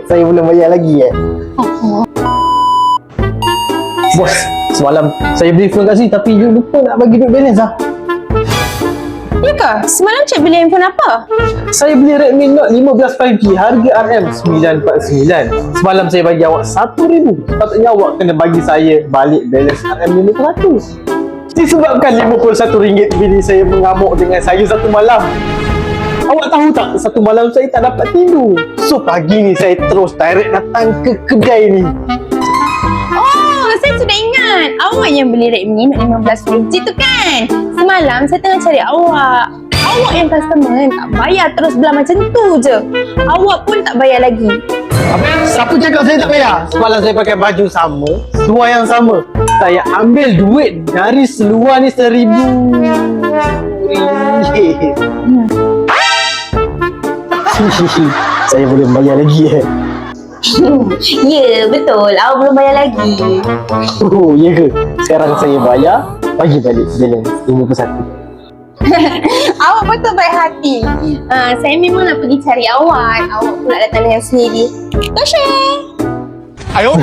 Saya belum bayar lagi Bos, semalam saya beli phone kat sini tapi you lupa nak bagi duit balance lah. Ya ke? Semalam cik beli handphone apa? Saya beli Redmi Note 15 5G harga RM949. Semalam saya bagi awak RM1,000. Sepatutnya awak kena bagi saya balik balance RM500. Disebabkan RM51 bini saya mengamuk dengan saya satu malam. Awak tahu tak, satu malam saya tak dapat tidur. So pagi ni saya terus direct datang ke kedai ni. Oh, saya sudah ingat. Awak yang beli Redmi Note 15 5G tu kan? Semalam saya tengah cari awak. Awak yang customer kan tak bayar terus belah macam tu je. Awak pun tak bayar lagi. Apa? Siapa cakap saya tak bayar? Semalam saya pakai baju sama, seluar yang sama. Saya ambil duit dari seluar ni RM1,000. Saya belum bayar lagi Ya, betul. Awak belum bayar lagi. Oh, ya ke? Sekarang saya bayar, bagi balik balance RM51. Awak betul baik hati. Saya memang nak pergi cari awak. Awak pula datang dengan sendiri. Tasha! Ayo.